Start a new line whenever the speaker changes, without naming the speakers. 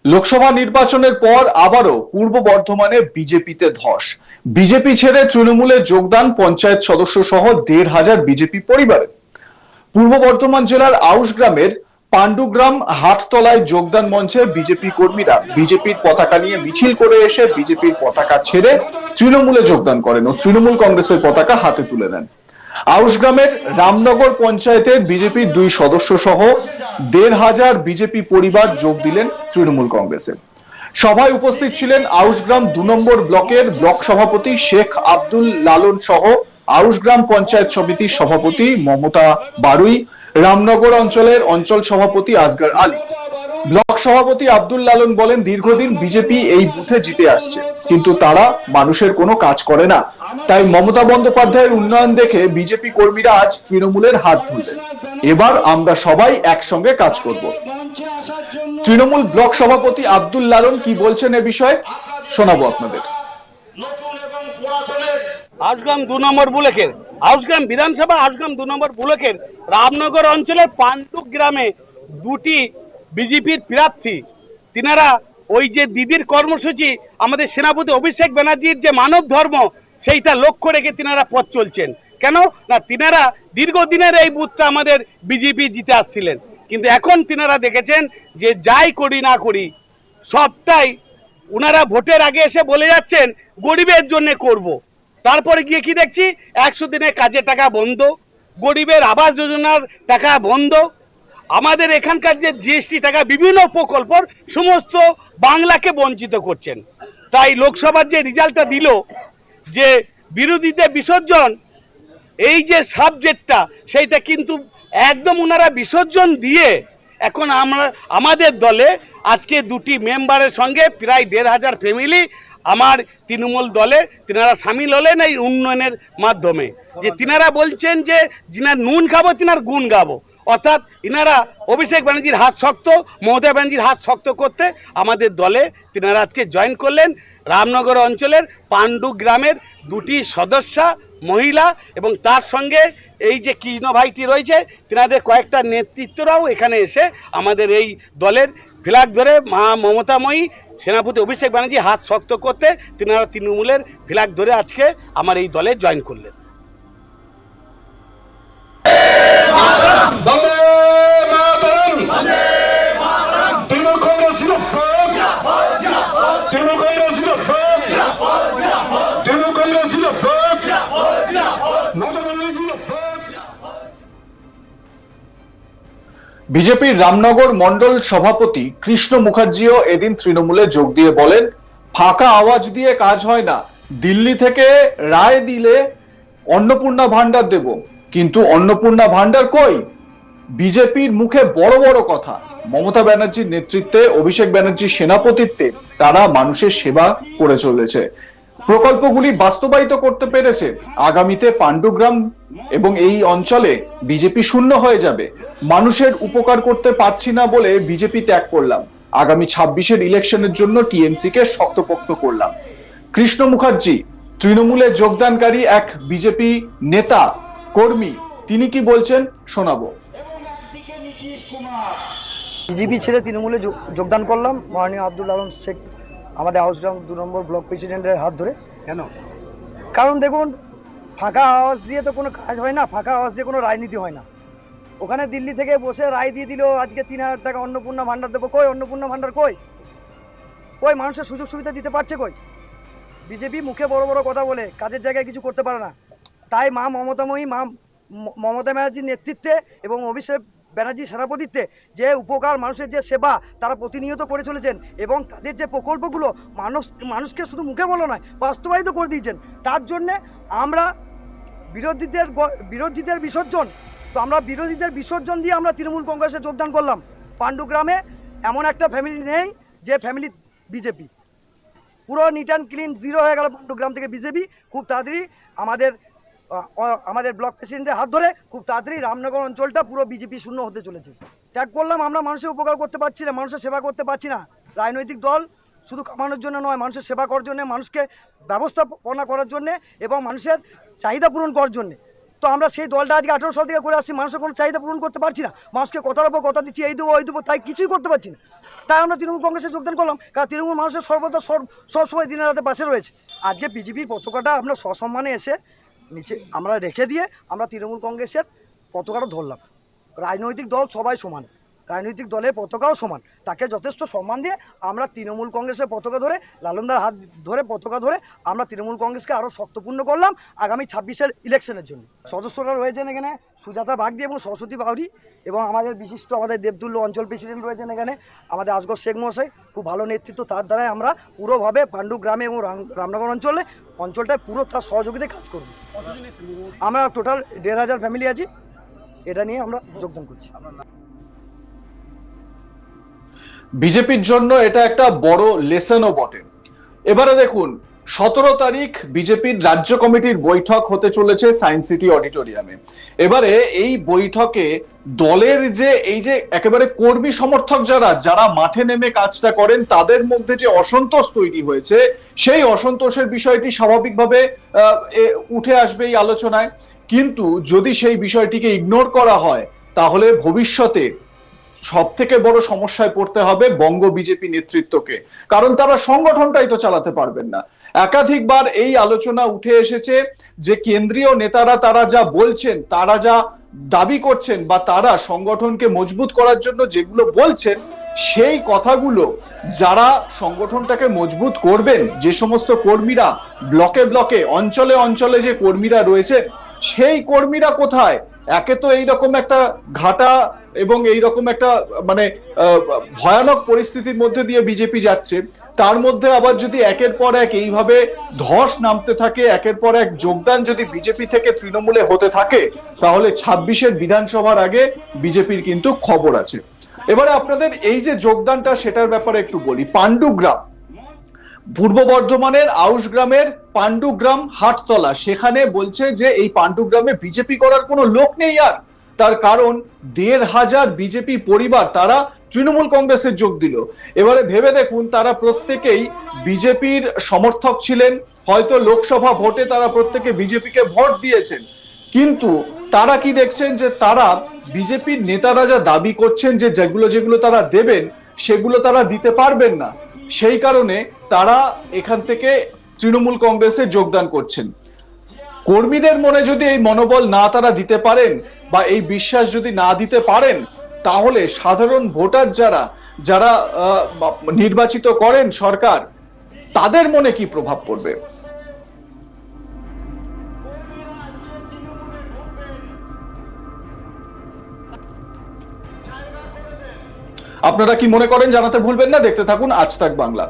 লোকসভা নির্বাচনের পর আবারও পূর্ব বর্ধমানে বিজেপিতে ধস। বিজেপি ছেড়ে তৃণমূলে যোগদান পঞ্চায়েত সদস্য সহ ১,৫০০ বিজেপি পরিবারে। পূর্ব বর্ধমান জেলার আউশ গ্রামের পাণ্ডুগ্রাম হাটতলায় যোগদান মঞ্চে বিজেপি কর্মীরা বিজেপির পতাকা নিয়ে মিছিল করে এসে বিজেপির পতাকা ছেড়ে তৃণমূলে যোগদান করেন ও তৃণমূল কংগ্রেসের পতাকা হাতে তুলে নেন। আউশ গ্রামের রামনগর পঞ্চায়েতের বিজেপির ২ সদস্য সহ ১,৫০০ বিজেপি পরিবার যোগ দিলেন তৃণমূল কংগ্রেসে। সভায় উপস্থিত ছিলেন আউশগ্রাম ২ নম্বর ব্লকের ব্লক সভাপতি শেখ আব্দুল লালন সহ আউশগ্রাম পঞ্চায়েত সমিতির সভাপতি মমতা বারুই, রামনগর অঞ্চলের অঞ্চল সভাপতি আসগর আলী। ব্লক সভাপতি আব্দুল লালন বলেন, দীর্ঘদিন বিজেপি এই বুথে জিতে আসছে, কিন্তু তারা মানুষের কোনো কাজ করে না। তাই মমতা বন্দ্যোপাধ্যায়ের উন্নয়ন দেখে বিজেপি কর্মীরা আজ তৃণমূলের হাত ধরলেন। এবার আমরা সবাই একসঙ্গে কাজ করব। তৃণমূল ব্লক সভাপতি আব্দুল লালন কি বলছেন এ বিষয়ে শোনাবো আপনাদের।
আউশগ্রাম ২ নম্বর ব্লকের আউশগ্রাম বিধানসভা আউশগ্রাম ২ নম্বর ব্লকের রামনগর অঞ্চলের পান্ডুক গ্রামে দুটি বিজেপির প্রার্থী, তিনারা ওই যে দিদির কর্মসূচি, আমাদের সেনাপতি অভিষেক ব্যানার্জির যে মানব ধর্ম, সেইটা লক্ষ্য রেখে তিনারা পথ চলছেন। কেন না, তিনারা দীর্ঘদিনের এই বুথটা আমাদের বিজেপি জিতে আসছিলেন, কিন্তু এখন তিনারা দেখেছেন যে যাই করি না করি সবটাই ওনারা ভোটের আগে এসে বলে যাচ্ছেন গরিবের জন্য করব। তারপরে গিয়ে কি দেখছি, ১০০ দিনে কাজে টাকা বন্ধ, গরিবের আবাস যোজনার টাকা বন্ধ, আমাদের এখানকার যে জিএসটি টাকা বিভিন্ন প্রকল্পর সমস্ত বাংলাকে বঞ্চিত করছেন। তাই লোকসভার যে রেজাল্টটা দিল যে বিরোধীদের বিসর্জন, এই যে সাবজেক্টটা সেইটা কিন্তু একদম ওনারা বিসর্জন দিয়ে এখন আমরা আমাদের দলে আজকে দুটি মেম্বারের সঙ্গে প্রায় ১,৫০০ ফ্যামিলি আমার তৃণমূল দলে তিনারা সামিল হলেন এই উন্নয়নের মাধ্যমে। যে তিনারা বলছেন যে যিনার নুন খাবো তিনার গুণ গাবো, অর্থাৎ ইনারা অভিষেক ব্যানার্জির হাত শক্ত, মমতা ব্যানার্জির হাত শক্ত করতে আমাদের দলে তিনারা আজকে জয়েন করলেন। রামনগর অঞ্চলের পাণ্ডু গ্রামের দুটি সদস্যা মহিলা এবং তার সঙ্গে এই যে কৃষ্ণ ভাইটি রয়েছে, তিনাদের কয়েকটা নেতৃত্বরাও এখানে এসে আমাদের এই দলের ফ্ল্যাগ ধরে মা মমতাময়ী সেনাপতি অভিষেক ব্যানার্জি হাত শক্ত করতে তিনারা তৃণমূলের ফ্ল্যাগ ধরে আজকে আমার এই দলে জয়েন করলেন।
বিজেপির রামনগর মন্ডল সভাপতি কৃষ্ণ মুখার্জিও এদিন তৃণমূলে যোগ দিয়ে বলেন, ফাঁকা আওয়াজ দিয়ে কাজ হয় না। দিল্লি থেকে রায় দিলে অন্নপূর্ণা ভান্ডার দেব, কিন্তু অন্নপূর্ণা ভান্ডার কই? বিজেপির মুখে বড় বড় কথা, মমতা ব্যানার্জির নেতৃত্বে অভিষেক ব্যানার্জির সেনাপতিত্বে তারা মানুষের সেবা করে চলেছে, প্রকল্পগুলি বাস্তবায়িত করতে পেরেছে। আগামীতে পাণ্ডুগ্রাম এবং এই অঞ্চলে বিজেপি শূন্য হয়ে যাবে। মানুষের উপকার করতে পারছি না বলে বিজেপি ত্যাগ করলাম। আগামী ২৬-এর ইলেকশনের জন্য টিএমসি কে শক্তপোক্ত করলাম। কৃষ্ণ মুখার্জি তৃণমূলে যোগদানকারী এক বিজেপি নেতা কর্মী, তিনি কি বলছেন শোনাবো।
বিজেপি ছেড়ে তৃণমূলে যোগদান করলাম মাননীয় আব্দুল লালন শেখ আমাদের আউশগ্রাম ২ নম্বর ব্লক প্রেসিডেন্টের হাত ধরে।
কেন?
কারণ দেখুন, ফাঁকা আওয়াজ দিয়ে তো কোনো কাজ হয় না, ফাঁকা আওয়াজ দিয়ে কোনো রাজনীতি হয় না। ওখানে দিল্লি থেকে বসে রায় দিয়ে দিল আজকে ৩,০০০ টাকা অন্নপূর্ণা ভান্ডার দেবো, কই অন্নপূর্ণা ভান্ডার কই? কই মানুষের সুযোগ সুবিধা দিতে পারছে কই? বিজেপি মুখে বড় বড় কথা বলে কাজের জায়গায় কিছু করতে পারে না। তাই মা মমতাময়ী মমতা ব্যানার্জির নেতৃত্বে এবং অভিষেক ব্যানার্জির সভাপতিত্বে যে উপকার, মানুষের যে সেবা তারা প্রতিনিয়ত করে চলেছেন এবং তাদের যে প্রকল্পগুলো মানুষকে শুধু মুখে বলো নয়, বাস্তবায়িত করে দিয়েছেন। তার জন্যে আমরা বিরোধীদের বিসর্জন, তো আমরা বিরোধীদের বিসর্জন দিয়ে আমরা তৃণমূল কংগ্রেসে যোগদান করলাম। পাণ্ডুগ্রামে এমন একটা ফ্যামিলি নেই যে ফ্যামিলি বিজেপি, পুরো নিট অ্যান্ড ক্লিন জিরো হয়ে গেল পাণ্ডুগ্রাম থেকে বিজেপি। খুব তাড়াতাড়ি আমাদের ব্লক প্রেসিডেন্টের হাত ধরে খুব তাড়াতাড়ি রামনগর অঞ্চলটা পুরো বিজেপি শূন্য হতে চলেছে। ত্যাগ করলাম, আমরা মানুষের উপকার করতে পারছি না, মানুষের সেবা করতে পারছি না। রাজনৈতিক দল শুধু কামানোর জন্য নয়, মানুষের সেবা করার জন্য, মানুষকে ব্যবস্থাপনা করার জন্য এবং মানুষের চাহিদা পূরণ করার জন্য। তো আমরা সেই দলটা আজকে 18 সাল থেকে করে আসছি, মানুষের কোনো চাহিদা পূরণ করতে পারছি না, মানুষকে কথার উপর কথা দিচ্ছি, এই দেবো ওই দেবো, তাই কিছুই করতে পারছি না। তাই আমরা তৃণমূল কংগ্রেসে যোগদান করলাম, কারণ তৃণমূল মানুষের সর্বদা সবসময় দিনের রাতে পাশে রয়েছে। আজকে বিজেপির পতাকাটা আমরা সসম্মানে এসে নিচে আমরা রেখে দিয়ে আমরা তৃণমূল কংগ্রেসের পতাকাটা ধরলাম। রাজনৈতিক দল সবাই সমান, রাজনৈতিক দলের পতাকাও সমান, তাকে যথেষ্ট সম্মান দিয়ে আমরা তৃণমূল কংগ্রেসের পতাকা ধরে, লালনদার হাত ধরে পতাকা ধরে আমরা তৃণমূল কংগ্রেসকে আরও শক্তপূর্ণ করলাম আগামী 26-এর ইলেকশনের জন্য। সদস্যরা রয়েছেন এখানে সুজাতা বাগদি এবং সরস্বতী বাউরি, এবং আমাদের বিশিষ্ট আমাদের দেবতুল্য অঞ্চল প্রেসিডেন্ট রয়েছেন এখানে আমাদের আসগর শেখ মহাশয়, খুব ভালো নেতৃত্ব, তার দ্বারাই আমরা পুরোভাবে পাণ্ডু গ্রামে এবং রামনগর অঞ্চলটায় পুরো তার সহযোগিতায় কাজ করব। আমরা টোটাল 1,500 ফ্যামিলি আছি, এটা নিয়ে আমরা যোগদান করছি।
বিজেপির জন্য এটা একটা বড় লেসনও বটে। এবারে দেখুন, 17 তারিখ বিজেপির রাজ্য কমিটির বৈঠক হতে চলেছে সায়েন্স সিটি অডিটোরিয়ামে। এবারে এই বৈঠকে দলের যে এই যে একেবারে কর্মী সমর্থক যারা মাঠে নেমে কাজটা করেন, তাদের মধ্যে যে অসন্তোষ তৈরি হয়েছে, সেই অসন্তোষের বিষয়টি স্বাভাবিকভাবে উঠে আসবে এই আলোচনায়। কিন্তু যদি সেই বিষয়টিকে ইগনোর করা হয়, তাহলে ভবিষ্যতে সব থেকে বড় সমস্যায় পড়তে হবে বঙ্গ বিজেপি নেতৃত্বকে, কারণ তারা সংগঠনটাই তো চালাতে পারবেন না। একাধিকবার এই আলোচনা উঠে এসেছে যে কেন্দ্রীয় নেতারা তারা যা বলছেন, তারা যা দাবি করছেন, বা তারা সংগঠনকে মজবুত করার জন্য যেগুলো বলছেন, সেই কথাগুলো যারা সংগঠনটাকে মজবুত করবেন, যে সমস্ত কর্মীরা ব্লকে ব্লকে অঞ্চলে অঞ্চলে যে কর্মীরা রয়েছেন, সেই কর্মীরা কোথায়? একে তো এইরকম একটা ঘাটা এবং এইরকম একটা মানে ভয়ানক পরিস্থিতির মধ্যে দিয়ে বিজেপি যাচ্ছে, তার মধ্যে আবার যদি একের পর এক এইভাবে ধস নামতে থাকে, একের পর এক যোগদান যদি বিজেপি থেকে তৃণমূলে হতে থাকে, তাহলে 26-এর বিধানসভার আগে বিজেপির কিন্তু খবর আছে। এবারে আপনাদের এই যে যোগদানটা, সেটার ব্যাপারে একটু বলি। পাণ্ডুগ্রাম, পূর্ব বর্ধমানের আউশ গ্রামের পাণ্ডুগ্রাম হাটতলা, সেখানে বলছে যে এই পাণ্ডুগ্রামে বিজেপি করার কোনো লোক নেই। আর তার কারণ 1,500 বিজেপি পরিবার তারা তৃণমূল কংগ্রেসে যোগ দিল। এবারে ভেবে দেখুন, তারা প্রত্যেকেই বিজেপির সমর্থক ছিলেন, হয়তো লোকসভা ভোটে তারা প্রত্যেকে বিজেপিকে ভোট দিয়েছেন, কিন্তু তারা কি দেখছেন যে তারা বিজেপির নেতারা যা দাবি করছেন যে যেগুলো তারা দেবেন, সেগুলো তারা দিতে পারবেন না। সেই কারণে তারা এখান থেকে তৃণমূল কংগ্রেসে যোগদান করছেন। কর্মীদের মনে যদি এই মনোবল না তারা দিতে পারেন, বা এই বিশ্বাস যদি না দিতে পারেন, তাহলে সাধারণ ভোটার যারা নির্বাচিত করেন সরকার, তাদের মনে কি প্রভাব পড়বে? আপনারা কি মনে করেন জানাতে ভুলবেন না। দেখতে থাকুন আজ তাক বাংলা।